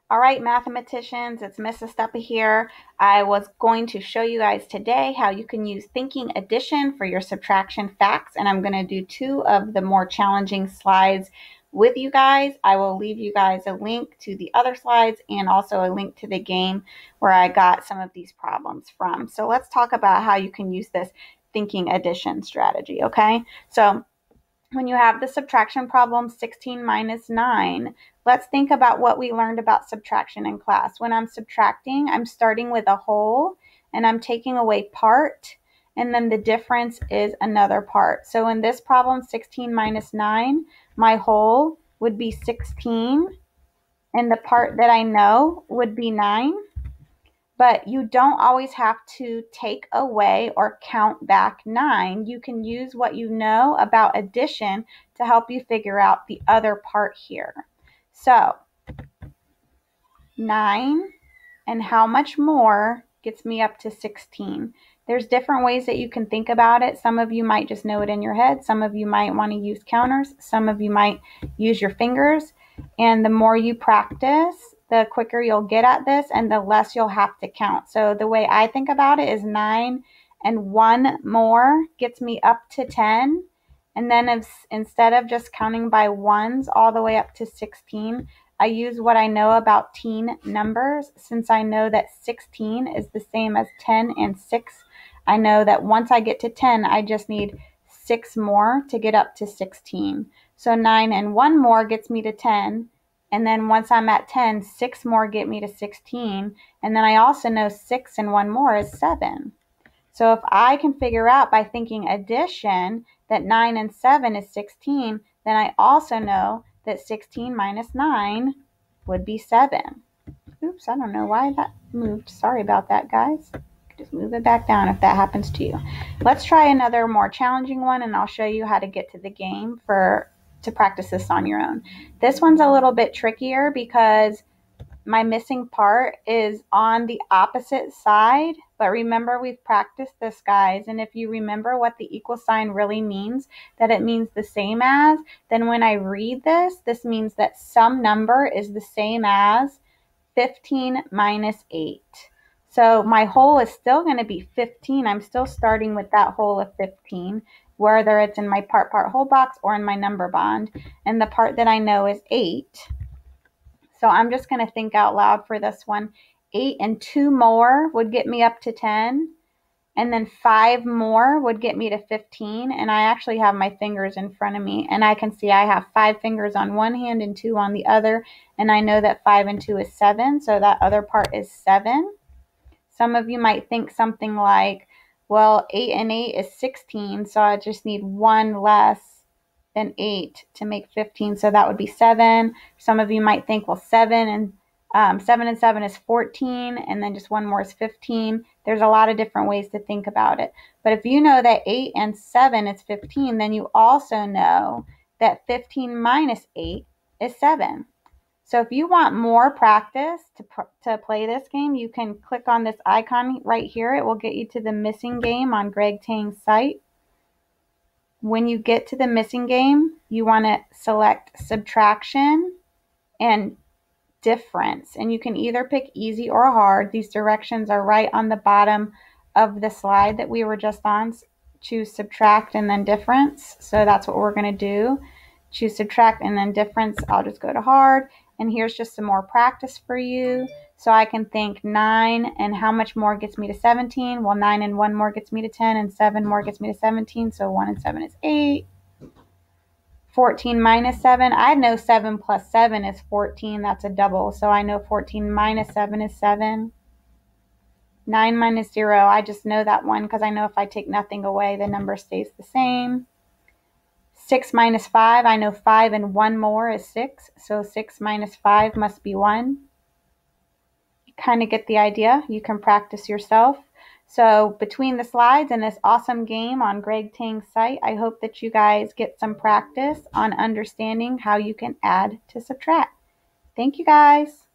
All right, mathematicians, it's Mrs. Steppa here. I was going to show you guys today how you can use thinking addition for your subtraction facts, and I'm going to do two of the more challenging slides with you guys. I will leave you guys a link to the other slides and also a link to the game where I got some of these problems from. So let's talk about how you can use this thinking addition strategy, okay? So when you have the subtraction problem 16 minus 9, let's think about what we learned about subtraction in class. When I'm subtracting, I'm starting with a whole and I'm taking away part, and then the difference is another part. So in this problem, 16 minus 9, my whole would be 16 and the part that I know would be 9. But you don't always have to take away or count back 9. You can use what you know about addition to help you figure out the other part here. So 9 and how much more gets me up to 16. There's different ways that you can think about it. Some of you might just know it in your head. Some of you might want to use counters. Some of you might use your fingers. And the more you practice, the quicker you'll get at this and the less you'll have to count. So the way I think about it is 9 and 1 more gets me up to 10. And then instead of just counting by ones all the way up to 16, I use what I know about teen numbers. Since I know that 16 is the same as 10 and 6, I know that once I get to 10, I just need 6 more to get up to 16. So 9 and 1 more gets me to 10. And then once I'm at 10, 6 more get me to 16. And then I also know 6 and 1 more is 7. So if I can figure out by thinking addition that 9 and 7 is 16, then I also know that 16 minus 9 would be 7. Oops, I don't know why that moved. Sorry about that, guys. Just move it back down if that happens to you. Let's try another more challenging one, and I'll show you how to get to the game to practice this on your own. This one's a little bit trickier because my missing part is on the opposite side, but remember we've practiced this, guys, and if you remember what the equal sign really means, that it means the same as, then when I read this, this means that some number is the same as 15 minus 8. So my whole is still going to be 15. I'm still starting with that whole of 15, whether it's in my part whole box or in my number bond, and the part that I know is 8. So I'm just going to think out loud for this one. 8 and 2 more would get me up to 10. And then 5 more would get me to 15. And I actually have my fingers in front of me. And I can see I have 5 fingers on one hand and 2 on the other. And I know that 5 and 2 is 7. So that other part is 7. Some of you might think something like, well, 8 and 8 is 16. So I just need 1 less than 8 to make 15, so that would be 7. Some of you might think, well, 7 and 7 is 14, and then just one more is 15. There's a lot of different ways to think about it. But if you know that 8 and 7 is 15, then you also know that 15 minus 8 is 7. So if you want more practice to play this game, you can click on this icon right here. It will get you to the missing game on Greg Tang's site. When you get to the missing game, you want to select subtraction and difference. And you can either pick easy or hard. These directions are right on the bottom of the slide that we were just on. Choose subtract and then difference. So that's what we're going to do. Choose subtract and then difference. I'll just go to hard. And here's just some more practice for you. So I can think 9 and how much more gets me to 17? Well, 9 and 1 more gets me to 10 and 7 more gets me to 17. So 1 and 7 is 8. 14 minus 7. I know 7 plus 7 is 14. That's a double. So I know 14 minus 7 is 7. 9 minus 0. I just know that one because I know if I take nothing away, the number stays the same. 6 minus 5. I know 5 and 1 more is 6. So 6 minus 5 must be 1. You kind of get the idea. You can practice yourself. So between the slides and this awesome game on Greg Tang's site, I hope that you guys get some practice on understanding how you can add to subtract. Thank you, guys.